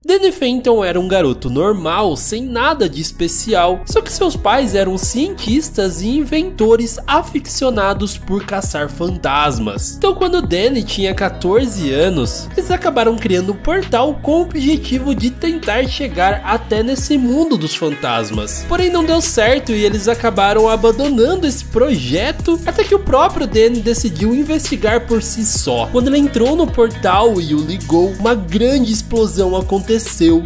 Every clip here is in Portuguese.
Danny Phantom era um garoto normal, sem nada de especial, só que seus pais eram cientistas e inventores aficionados por caçar fantasmas. Então quando Danny tinha 14 anos, eles acabaram criando um portal com o objetivo de tentar chegar até nesse mundo dos fantasmas. Porém não deu certo e eles acabaram abandonando esse projeto até que o próprio Danny decidiu investigar por si só. Quando ele entrou no portal e o ligou, uma grande explosão aconteceu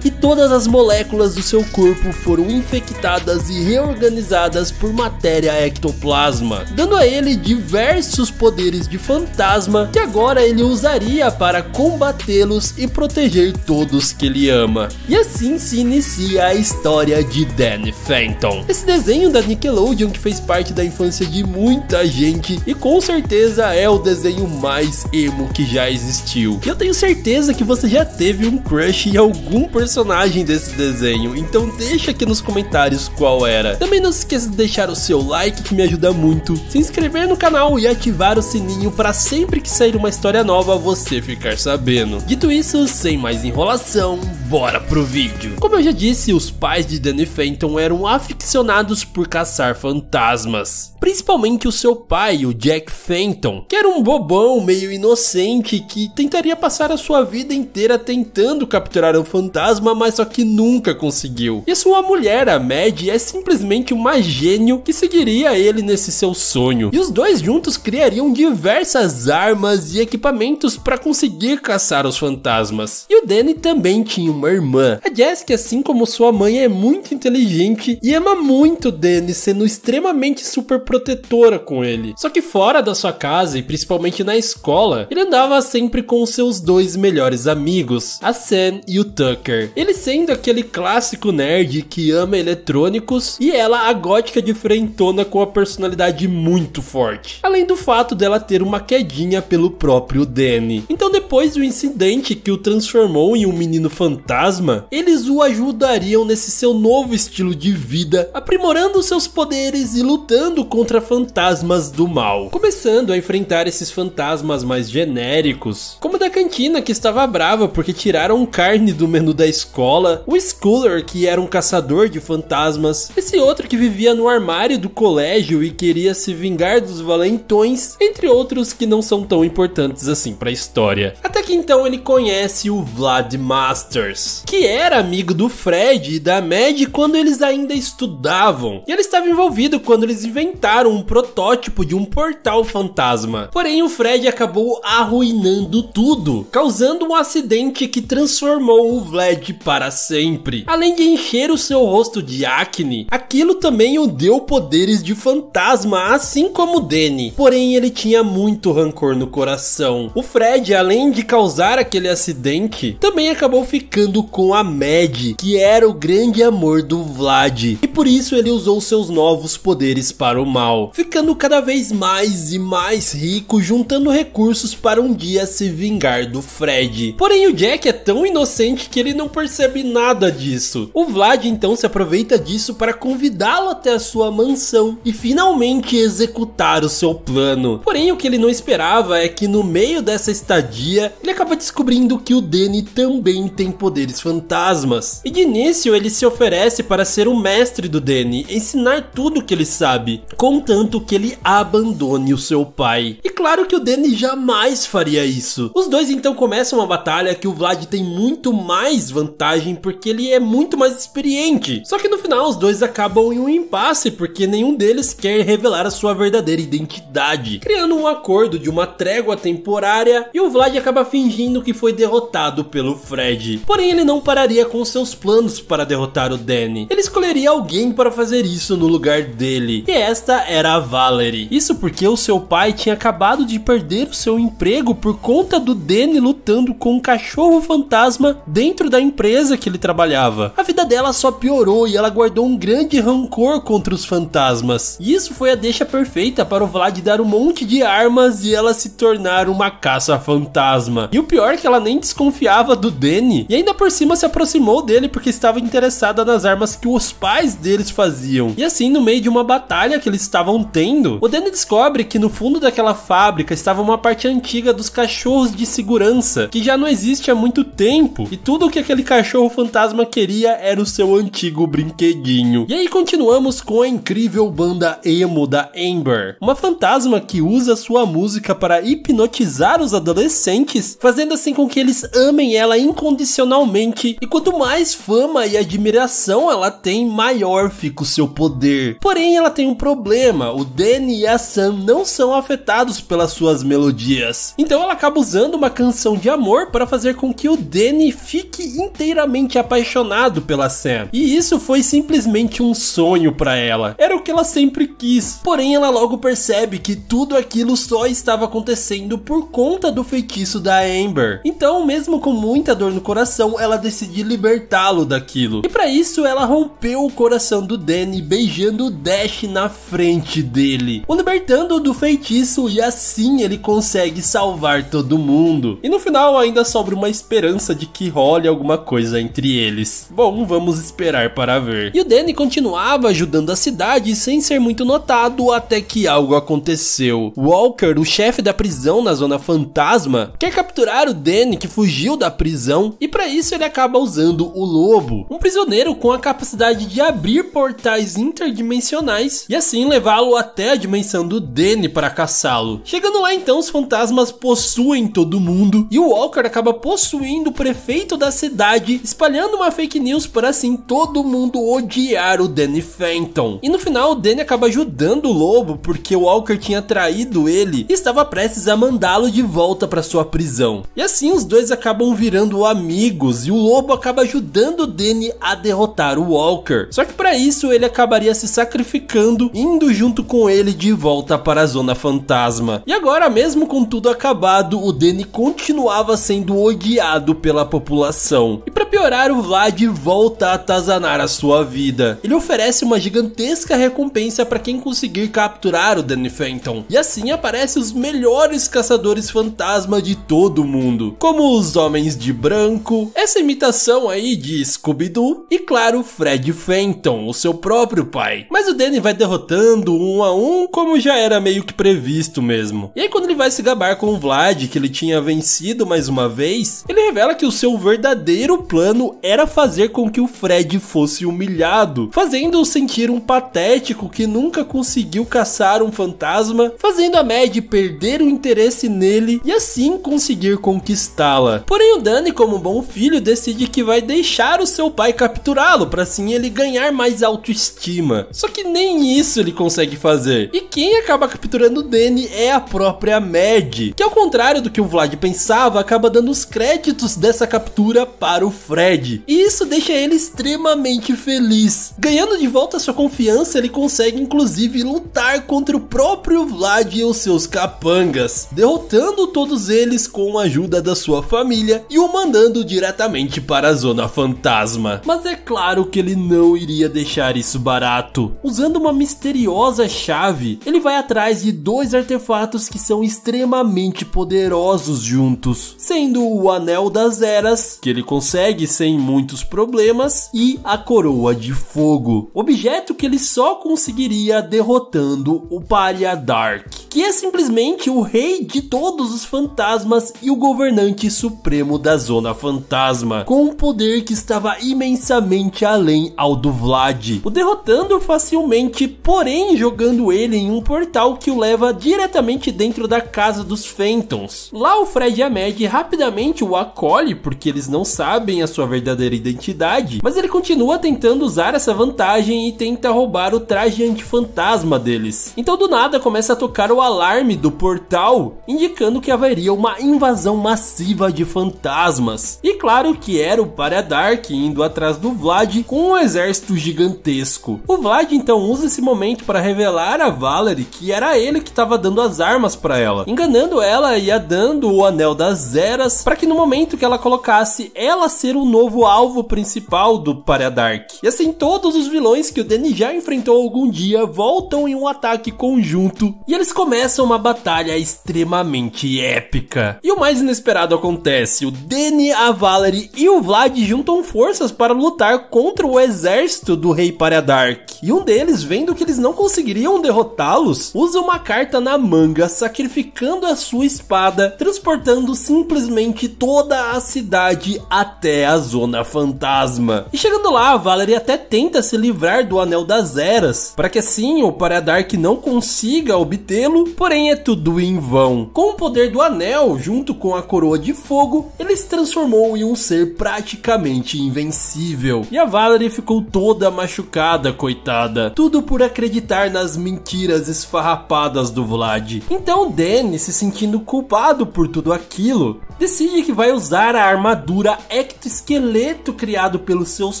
e todas as moléculas do seu corpo foram infectadas e reorganizadas por matéria ectoplasma, dando a ele diversos poderes de fantasma que agora ele usaria para combatê-los e proteger todos que ele ama. E assim se inicia a história de Danny Phantom. Esse desenho da Nickelodeon que fez parte da infância de muita gente e com certeza é o desenho mais emo que já existiu. E eu tenho certeza que você já teve um crush em algum personagem desse desenho, então deixa aqui nos comentários qual era. Também não se esqueça de deixar o seu like que me ajuda muito, se inscrever no canal e ativar o sininho para sempre que sair uma história nova você ficar sabendo. Dito isso, sem mais enrolação, bora pro vídeo. Como eu já disse, os pais de Danny Phantom eram aficionados por caçar fantasmas. Principalmente o seu pai, o Jack Phantom, que era um bobão meio inocente que tentaria passar a sua vida inteira tentando capturar um fantasma, mas só que nunca conseguiu. E sua mulher, a Maddie, é simplesmente uma gênio que seguiria ele nesse seu sonho. E os dois juntos criariam diversas armas e equipamentos para conseguir caçar os fantasmas. E o Danny também tinha uma irmã. A Jessica, assim como sua mãe, é muito inteligente e ama muito Danny, sendo extremamente super protetora com ele. Só que fora da sua casa e principalmente na escola, ele andava sempre com os seus dois melhores amigos, a Sam e o Tucker. Ele sendo aquele clássico nerd que ama eletrônicos e ela a gótica de frentona com a personalidade muito forte. Além do fato dela ter uma quedinha pelo próprio Danny. Então depois do incidente que o transformou em um menino fantasma, eles o ajudariam nesse seu novo estilo de vida, aprimorando seus poderes e lutando contra fantasmas do mal. Começando a enfrentar esses fantasmas mais genéricos, como o da cantina que estava brava porque tiraram carne do menu da escola, o Schooler que era um caçador de fantasmas, esse outro que vivia no armário do colégio e queria se vingar dos valentões, entre outros que não são tão importantes assim para a história. Até que então ele conhece o Vlad Masters, que era amigo do Fred e da Maddie quando eles ainda estudavam, e ele estava envolvido quando eles inventaram um protótipo de um portal fantasma. Porém o Fred acabou arruinando tudo, causando um acidente que transformou o Vlad para sempre. Além de encher o seu rosto de acne, aquilo também o deu poderes de fantasma, assim como Danny. Porém ele tinha muito rancor no coração. O Fred, além de causar aquele acidente, também acabou ficando com a Maddie, que era o grande amor do Vlad, e por isso ele usou seus novos poderes para o mal, ficando cada vez mais e mais rico, juntando recursos para um dia se vingar do Fred. Porém o Jack é tão inocente que ele não percebe nada disso. O Vlad então se aproveita disso para convidá-lo até a sua mansão e finalmente executar o seu plano. Porém o que ele não esperava é que no meio dessa estadia ele acaba descobrindo que o Danny também tem poderes fantasmas. E de início ele se oferece para ser o mestre do Danny, ensinar tudo que ele sabe, contanto que ele abandone o seu pai. E claro que o Danny jamais faria isso. Os dois então começam uma batalha que o Vlad tem muito mais vantagem porque ele é muito mais experiente. Só que no final os dois acabam em um impasse porque nenhum deles quer revelar a sua verdadeira identidade, criando um acordo de uma trégua temporária e o Vlad acaba fingindo que foi derrotado pelo Fred. Porém ele não pararia com seus planos para derrotar o Danny. Ele escolheria alguém para fazer isso no lugar dele, e esta era a Valerie. Isso porque o seu pai tinha acabado de perder o seu emprego por conta do Danny lutando com um cachorro fantasma dentro da empresa que ele trabalhava. A vida dela só piorou e ela guardou um grande rancor contra os fantasmas. E isso foi a deixa perfeita para o Vlad dar um monte de armas e ela se tornar uma caça-fantasma. E o pior é que ela nem desconfiava do Danny e ainda ainda por cima se aproximou dele porque estava interessada nas armas que os pais deles faziam. E assim, no meio de uma batalha que eles estavam tendo, o Danny descobre que no fundo daquela fábrica estava uma parte antiga dos cachorros de segurança, que já não existe há muito tempo, e tudo o que aquele cachorro fantasma queria era o seu antigo brinquedinho. E aí continuamos com a incrível banda emo da Amber, uma fantasma que usa sua música para hipnotizar os adolescentes, fazendo assim com que eles amem ela incondicionalmente, e quanto mais fama e admiração ela tem, maior fica o seu poder. Porém, ela tem um problema: o Danny e a Sam não são afetados pelas suas melodias, então ela acaba usando uma canção de amor para fazer com que o Danny fique inteiramente apaixonado pela Sam, e isso foi simplesmente um sonho para ela, era o que ela sempre quis. Porém, ela logo percebe que tudo aquilo só estava acontecendo por conta do feitiço da Amber, então mesmo com muita dor no coração, ela decide libertá-lo daquilo, e para isso ela rompeu o coração do Danny beijando o Dash na frente dele, o libertando do feitiço, e assim ele consegue salvar todo mundo. E no final ainda sobra uma esperança de que role alguma coisa entre eles. Bom, vamos esperar para ver. E o Danny continuava ajudando a cidade sem ser muito notado, até que algo aconteceu. Walker, o chefe da prisão na Zona Fantasma, quer capturar o Danny que fugiu da prisão, e para isso ele acaba usando o Lobo, um prisioneiro com a capacidade de abrir portais interdimensionais e assim levá-lo até a dimensão do Danny para caçá-lo. Chegando lá então, os fantasmas possuem todo mundo e o Walker acaba possuindo o prefeito da cidade, espalhando uma fake news para assim todo mundo odiar o Danny Phantom. E no final o Danny acaba ajudando o Lobo porque o Walker tinha traído ele e estava prestes a mandá-lo de volta para sua prisão. E assim os dois acabam virando amigos e o Lobo acaba ajudando o Danny a derrotar o Walker. Só que para isso ele acabaria se sacrificando, indo junto com ele de volta para a Zona Fantasma. E agora, mesmo com tudo acabado, o Danny continuava sendo odiado pela população. E para piorar, o Vlad volta a atazanar a sua vida. Ele oferece uma gigantesca recompensa para quem conseguir capturar o Danny Phantom. E assim aparecem os melhores caçadores fantasma de todo mundo, como os Homens de Branco, essa imitação aí de Scooby-Doo, e claro, Fred Phantom, o seu próprio pai. Mas o Danny vai derrotando um a um, como já era meio que previsto mesmo. E aí quando ele vai se gabar com o Vlad, que ele tinha vencido mais uma vez, ele revela que o seu verdadeiro plano era fazer com que o Fred fosse humilhado, fazendo-o sentir um patético que nunca conseguiu caçar um fantasma, fazendo a Mad perder o interesse nele e assim conseguir conquistá-la. Porém o Danny, como um bom filho, decide que vai deixar o seu pai capturá-lo, para assim ele ganhar mais autoestima. Só que nem isso ele consegue fazer. E quem acaba capturando o Danny é a própria Mad, que ao contrário do que o Vlad pensava, acaba dando os créditos dessa captura para o Fred. E isso deixa ele extremamente feliz. Ganhando de volta sua confiança, ele consegue inclusive lutar contra o próprio Vlad e os seus capangas, derrotando todos eles com a ajuda da sua família e o mandando diretamente para a Zona Fantasma. Mas é claro que ele não iria deixar isso barato. Usando uma misteriosa chave, ele vai atrás de dois artefatos que são extremamente poderosos juntos, sendo o Anel das Eras, que ele consegue sem muitos problemas, e a Coroa de Fogo, objeto que ele só conseguiria derrotando o Paria Dark, que é simplesmente o rei de todos os fantasmas e o governante supremo da Zona Fantasma, com um poder que estava imensamente além ao do Vlad, o derrotando facilmente, porém jogando ele em um portal que o leva diretamente dentro da casa dos Phantoms. Lá o Fred e a Mad rapidamente o acolhe porque eles não sabem a sua verdadeira identidade, mas ele continua tentando usar essa vantagem e tenta roubar o traje antifantasma deles. Então do nada começa a tocar o alarme do portal, indicando que haveria uma invasão massiva de fantasmas. E claro que era o Paria Dark indo atrás do Vlad com um exército gigantesco. O Vlad então usa esse momento para revelar a Valerie que era ele que estava dando as armas para ela, enganando ela e a dando o Anel das Eras para que no momento que ela colocasse, ela ser o novo alvo principal do Paria Dark. E assim todos os vilões que o Danny já enfrentou algum dia voltam em um ataque conjunto e eles começam uma batalha extremamente épica. E o mais inesperado acontece: o Danny, a Valerie Valerie e o Vlad juntam forças para lutar contra o exército do Rei Paradark. E um deles, vendo que eles não conseguiriam derrotá-los, usa uma carta na manga, sacrificando a sua espada, transportando simplesmente toda a cidade até a Zona Fantasma. E chegando lá, a Valerie até tenta se livrar do Anel das Eras, para que assim o Paradark não consiga obtê-lo, porém é tudo em vão. Com o poder do anel, junto com a coroa de fogo, ele se transformou em um ser praticamente invencível. E a Valerie ficou toda machucada, coitada. Tudo por acreditar nas mentiras esfarrapadas do Vlad. Então Dany, se sentindo culpado por tudo aquilo, decide que vai usar a armadura ectoesqueleto criado pelos seus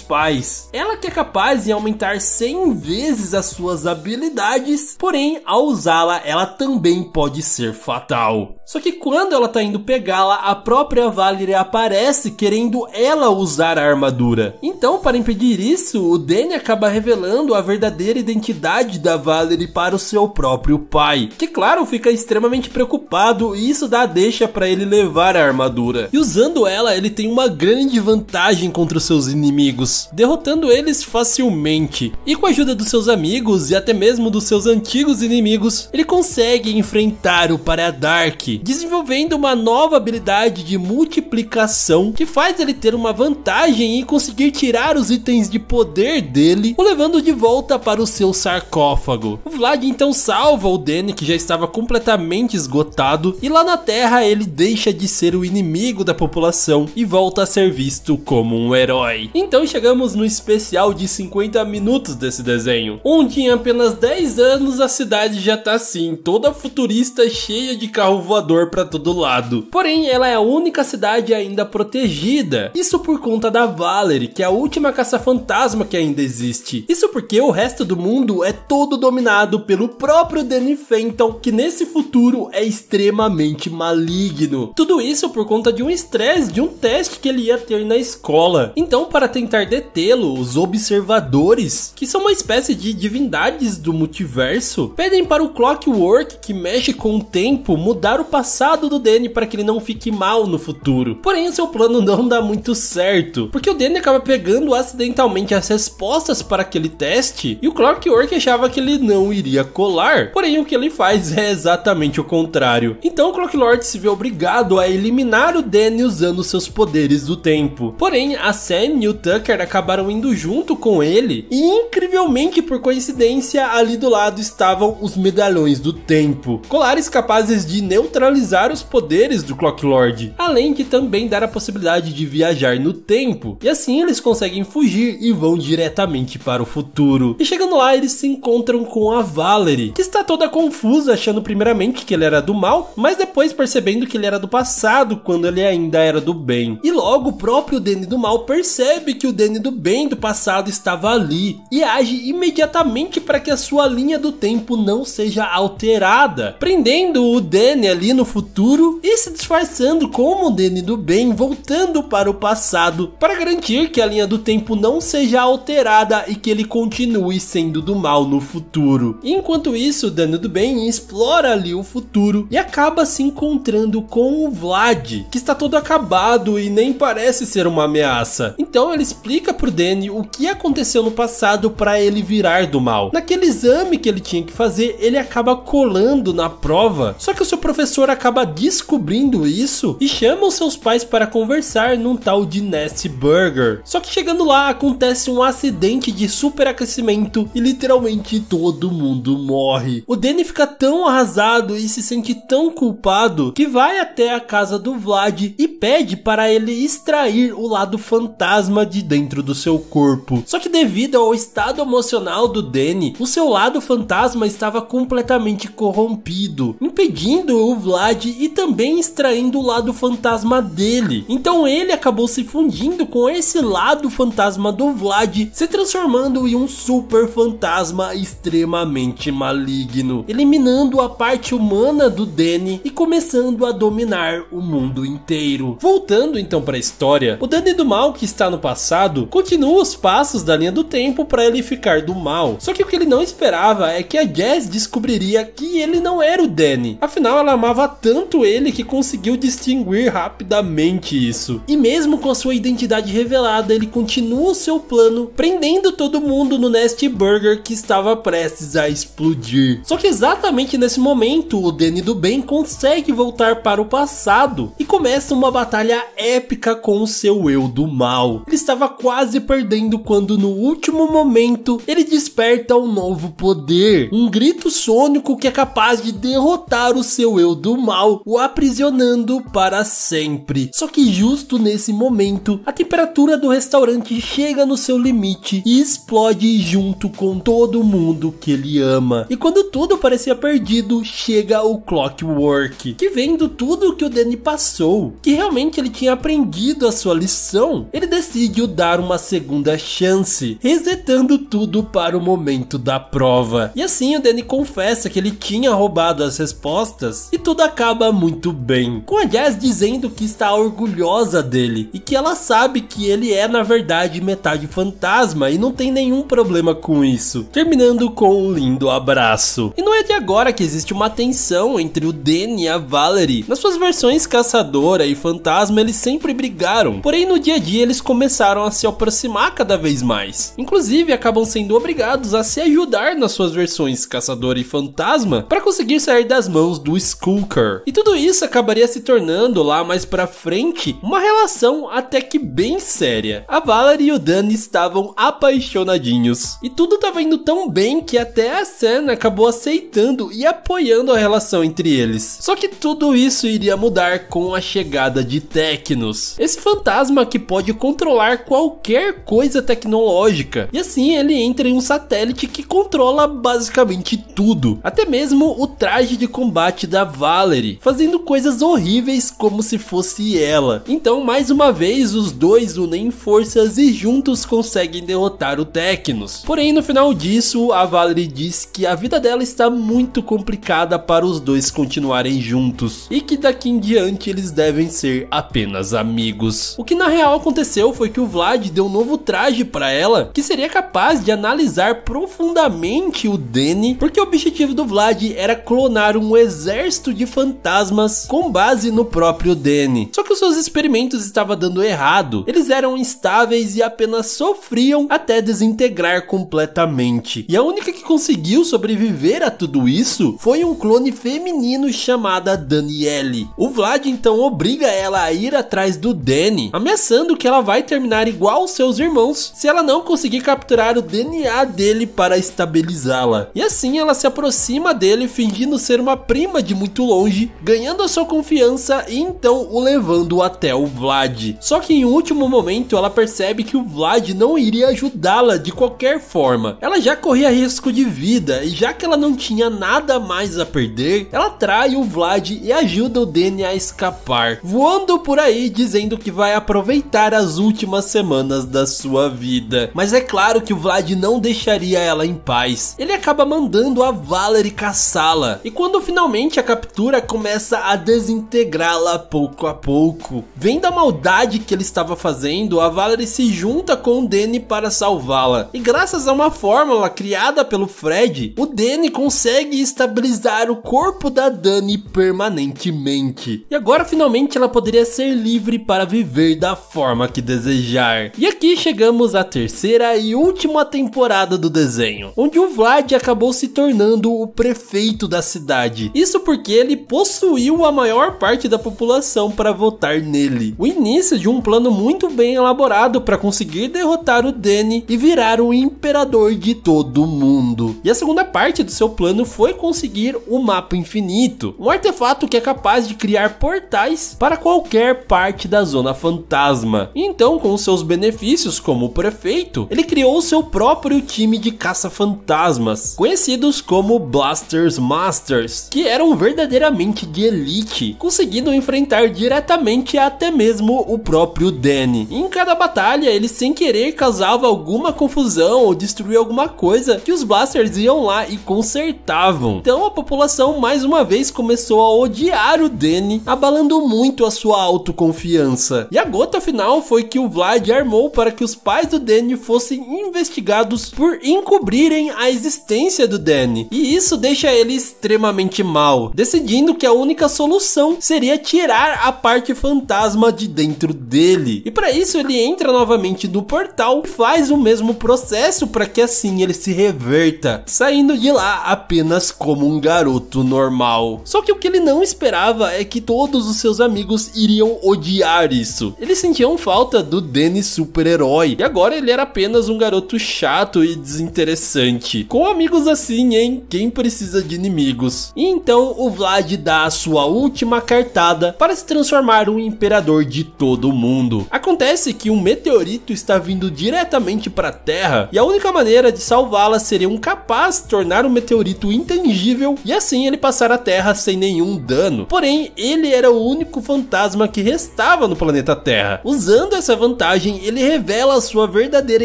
pais. Ela que é capaz de aumentar 100 vezes as suas habilidades, porém ao usá-la ela também pode ser fatal. Só que quando ela tá indo pegá-la, a própria Valerie aparece querendo ela usar a armadura. Então, para impedir isso, o Dany acaba revelando a verdadeira identidade da Valerie para o seu próprio pai, que claro, fica extremamente preocupado e isso dá deixa para ele levar a armadura. E usando ela, ele tem uma grande vantagem contra os seus inimigos, derrotando eles facilmente. E com a ajuda dos seus amigos e até mesmo dos seus antigos inimigos, ele consegue enfrentar o Paradark, desenvolvendo uma nova habilidade de multiplicação que faz ele ter uma vantagem e conseguir tirar os itens de poder dele, o levando de volta para o seu sarcófago. O Vlad então salva o Dany, que já estava completamente esgotado, e lá na Terra ele deixa de ser o inimigo da população e volta a ser visto como um herói. Então chegamos no especial de 50 minutos desse desenho, onde em apenas 10 anos a cidade já tá assim, toda futurista, cheia de carro voador pra todo lado. Porém, ela é a única cidade ainda protegida. Isso por conta da Valerie, que é a última caça-fantasma que ainda existe. Isso porque o resto do mundo é todo dominado pelo próprio Danny Phantom, que nesse futuro é extremamente maligno. Tudo isso por conta de um estresse, de um teste que ele ia ter na escola. Então, para tentar detê-lo, os observadores, que são uma espécie de divindades do multiverso, pedem para o Clockwork, que mexe com o tempo, mudar o passado do Danny para que ele não fique mal no futuro. Porém, o seu plano não dá muito certo, porque o Danny acaba pegando acidentalmente as respostas para aquele teste e o Clockwork achava que ele não iria colar. Porém, o que ele faz é exatamente o contrário. Então, o Clocklord se vê obrigado a eliminar o Danny usando seus poderes do tempo. Porém, a Sam e o Tucker acabaram indo junto com ele e, incrivelmente por coincidência, ali do lado estavam os medalhões do tempo, colares capazes de neutralizar os poderes do Clocklord, além de também dar a possibilidade de viajar no tempo, e assim eles conseguem fugir e vão diretamente para o futuro. E chegando lá, eles se encontram com a Valerie, que está toda confusa, achando primeiramente que ele era do mal, mas depois percebendo que ele era do passado, quando ele ainda era do bem. E logo o próprio Danny do mal percebe que o Danny do bem do passado estava ali, e age imediatamente para que a sua linha do tempo não seja alterada, prendendo o Danny ali no futuro e se disfarçando como o Danny do bem, voltando para o passado, para garantir que a linha do tempo não seja alterada e que ele continue sendo do mal no futuro. E enquanto isso, o Danny do bem explora ali o futuro e acaba se encontrando com o Vlad, que está todo acabado e nem parece ser uma ameaça. Então ele explica pro Danny o que aconteceu no passado para ele virar do mal. Naquele exame que ele tinha que fazer, ele acaba colando na prova, só que o seu professor acaba descobrindo isso e chama os seus pais para conversar num tal de Nasty Burger. Só que chegando lá, acontece um acidente de superaquecimento e literalmente todo mundo morre. O Danny fica tão arrasado e se sente tão culpado que vai até a casa do Vlad e pede para ele extrair o lado fantasma de dentro do seu corpo. Só que devido ao estado emocional do Danny, o seu lado fantasma estava completamente corrompido, impedindo o Vlad e também extraindo o lado fantasma dele. Então ele acabou se fundindo com esse lado fantasma do Vlad, se transformando em um super fantasma extremamente maligno, eliminando a parte humana do Danny e começando a dominar o mundo inteiro. Voltando então para a história, o Danny do mal, que está no passado, continua os passos da linha do tempo para ele ficar do mal. Só que o que ele não esperava é que a Jazz descobriria que ele não era o Danny. Afinal, ela amava preocupava tanto ele que conseguiu distinguir rapidamente isso. E mesmo com a sua identidade revelada, ele continua o seu plano, prendendo todo mundo no Nest Burger que estava prestes a explodir. Só que exatamente nesse momento, o Danny do bem consegue voltar para o passado e começa uma batalha épica com o seu eu do mal. Ele estava quase perdendo quando no último momento ele desperta um novo poder, um grito sônico que é capaz de derrotar o seu eu do mal, o aprisionando para sempre. Só que justo nesse momento, a temperatura do restaurante chega no seu limite e explode junto com todo mundo que ele ama. E quando tudo parecia perdido, chega o Clockwork, que vendo tudo que o Danny passou, que realmente ele tinha aprendido a sua lição, ele decide dar uma segunda chance, resetando tudo para o momento da prova. E assim o Danny confessa que ele tinha roubado as respostas e tudo acaba muito bem, com a Jazz dizendo que está orgulhosa dele e que ela sabe que ele é na verdade metade fantasma e não tem nenhum problema com isso, terminando com um lindo abraço. E não é de agora que existe uma tensão entre o Danny e a Valerie. Nas suas versões caçadora e fantasma eles sempre brigaram, porém no dia a dia eles começaram a se aproximar cada vez mais. Inclusive acabam sendo obrigados a se ajudar nas suas versões caçadora e fantasma para conseguir sair das mãos do Skulker. E tudo isso acabaria se tornando lá mais pra frente uma relação até que bem séria. A Valerie e o Danny estavam apaixonadinhos e tudo estava indo tão bem que até a Sam acabou aceitando e apoiando a relação entre eles. Só que tudo isso iria mudar com a chegada de Tecnos, esse fantasma que pode controlar qualquer coisa tecnológica, e assim ele entra em um satélite que controla basicamente tudo, até mesmo o traje de combate da Valerie, fazendo coisas horríveis como se fosse ela. Então mais uma vez os dois unem forças e juntos conseguem derrotar o Tecnos. Porém no final disso a Valerie diz que a vida dela está muito complicada para os dois continuarem juntos e que daqui em diante eles devem ser apenas amigos. O que na real aconteceu foi que o Vlad deu um novo traje para ela que seria capaz de analisar profundamente o Danny, porque o objetivo do Vlad era clonar um exército de fantasmas com base no próprio Danny. Só que os seus experimentos estavam dando errado, eles eram instáveis e apenas sofriam até desintegrar completamente. E a única que conseguiu sobreviver a tudo isso foi um clone feminino chamada Danielle. O Vlad então obriga ela a ir atrás do Danny, ameaçando que ela vai terminar igual seus irmãos se ela não conseguir capturar o DNA dele para estabilizá-la. E assim ela se aproxima dele fingindo ser uma prima de muito longe, ganhando a sua confiança e então o levando até o Vlad. Só que em último momento ela percebe que o Vlad não iria ajudá-la de qualquer forma. Ela já corria risco de vida e já que ela não tinha nada mais a perder, ela trai o Vlad e ajuda o Danny a escapar, voando por aí dizendo que vai aproveitar as últimas semanas da sua vida. Mas é claro que o Vlad não deixaria ela em paz. Ele acaba mandando a Valerie caçá-la e quando finalmente a captura começa a desintegrá-la pouco a pouco. Vendo a maldade que ele estava fazendo, a Valerie se junta com o Danny para salvá-la e graças a uma fórmula criada pelo Fred, o Danny consegue estabilizar o corpo da Dani permanentemente. E agora finalmente ela poderia ser livre para viver da forma que desejar. E aqui chegamos à terceira e última temporada do desenho, onde o Vlad acabou se tornando o prefeito da cidade. Isso porque ele possuiu a maior parte da população para votar nele. O início de um plano muito bem elaborado para conseguir derrotar o Danny e virar o imperador de todo mundo. E a segunda parte do seu plano foi conseguir o mapa infinito, um artefato que é capaz de criar portais para qualquer parte da zona fantasma. E então, com seus benefícios como prefeito, ele criou seu próprio time de caça-fantasmas, conhecidos como Blasters Masters, que eram verdadeiramente de elite, conseguindo enfrentar diretamente até mesmo o próprio Danny. E em cada batalha, ele sem querer causava alguma confusão ou destruía alguma coisa que os Blasters iam lá e consertavam. Então a população mais uma vez começou a odiar o Danny, abalando muito a sua autoconfiança. E a gota final foi que o Vlad armou para que os pais do Danny fossem investigados por encobrirem a existência do Danny. E isso deixa ele extremamente mal, decidindo decidindo que a única solução seria tirar a parte fantasma de dentro dele. E para isso ele entra novamente no portal e faz o mesmo processo para que assim ele se reverta, saindo de lá apenas como um garoto normal. Só que o que ele não esperava é que todos os seus amigos iriam odiar isso. Eles sentiam falta do Danny super-herói, e agora ele era apenas um garoto chato e desinteressante. Com amigos assim, hein? Quem precisa de inimigos? E então o Vlad dá a sua última cartada para se transformar um imperador de todo mundo. Acontece que um meteorito está vindo diretamente para a Terra, e a única maneira de salvá-la seria um capaz tornar o meteorito intangível e assim ele passar a Terra sem nenhum dano. Porém, ele era o único fantasma que restava no planeta Terra. Usando essa vantagem, ele revela a sua verdadeira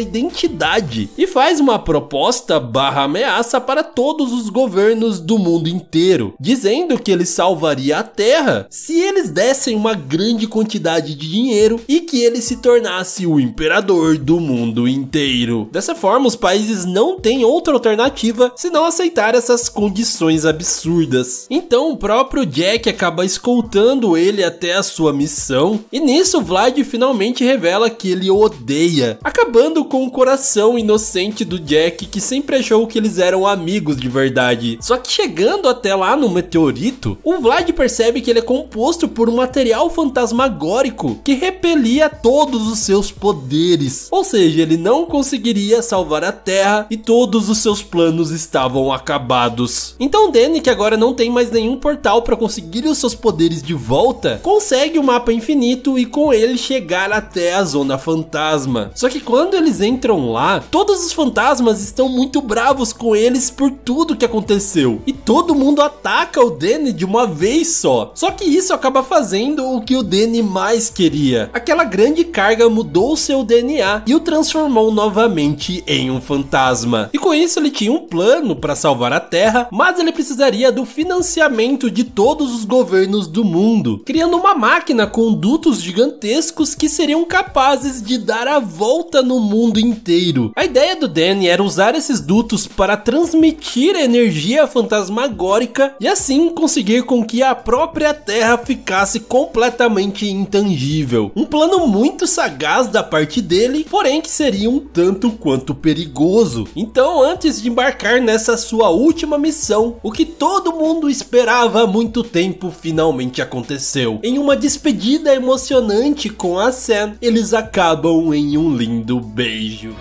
identidade e faz uma proposta barra ameaça para todos os governos do mundo inteiro, dizendo que ele salvaria a Terra se eles dessem uma grande quantidade de dinheiro e que ele se tornasse o imperador do mundo inteiro. Dessa forma, os países não têm outra alternativa senão aceitar essas condições absurdas. Então o próprio Jack acaba escoltando ele até a sua missão, e nisso Vlad finalmente revela que ele o odeia, acabando com o coração inocente do Jack, que sempre achou que eles eram amigos de verdade. Só que chegando até lá no meteorito, o Vlad percebe que ele é composto por um material fantasmagórico que repelia todos os seus poderes, ou seja, ele não conseguiria salvar a Terra e todos os seus planos estavam acabados. Então Danny, que agora não tem mais nenhum portal para conseguir os seus poderes de volta, consegue o mapa infinito e com ele chegar até a Zona Fantasma. Só que quando eles entram lá, todos os fantasmas estão muito bravos com eles por tudo que aconteceu, e todo mundo ataca o Danny de uma vez só. Só que isso acaba fazendo o que o Danny mais queria. Aquela grande carga mudou seu DNA e o transformou novamente em um fantasma. E com isso ele tinha um plano para salvar a Terra, mas ele precisaria do financiamento de todos os governos do mundo, criando uma máquina com dutos gigantescos que seriam capazes de dar a volta no mundo inteiro. A ideia do Danny era usar esses dutos para transmitir energia fantasmagórica e assim conseguir com que a própria Terra ficasse completamente intangível. Um plano muito sagaz da parte dele, porém que seria um tanto quanto perigoso. Então, antes de embarcar nessa sua última missão, o que todo mundo esperava há muito tempo finalmente aconteceu. Em uma despedida emocionante com a Sam, eles acabam em um lindo beijo.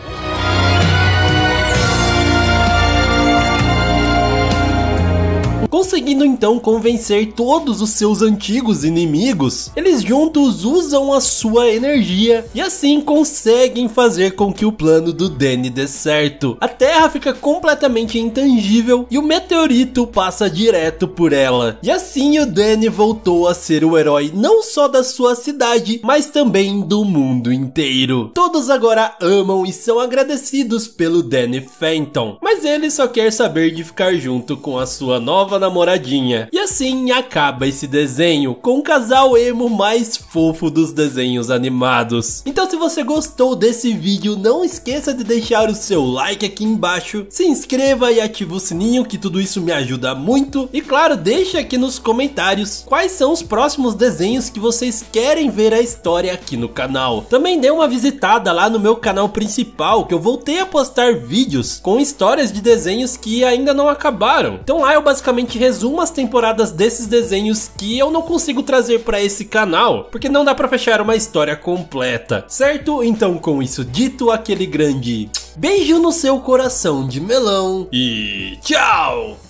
Conseguindo então convencer todos os seus antigos inimigos, eles juntos usam a sua energia e assim conseguem fazer com que o plano do Danny dê certo. A Terra fica completamente intangível e o meteorito passa direto por ela. E assim o Danny voltou a ser o herói não só da sua cidade, mas também do mundo inteiro. Todos agora amam e são agradecidos pelo Danny Phantom, mas ele só quer saber de ficar junto com a sua nova namoradinha. E assim acaba esse desenho com o casal emo mais fofo dos desenhos animados. Então se você gostou desse vídeo, não esqueça de deixar o seu like aqui embaixo, se inscreva e ative o sininho, que tudo isso me ajuda muito. E claro, deixa aqui nos comentários quais são os próximos desenhos que vocês querem ver a história aqui no canal. Também dê uma visitada lá no meu canal principal, que eu voltei a postar vídeos com histórias de desenhos que ainda não acabaram. Então lá eu basicamente resumo as temporadas desses desenhos que eu não consigo trazer para esse canal, porque não dá para fechar uma história completa, certo? Então com isso dito, aquele grande beijo no seu coração de melão e tchau!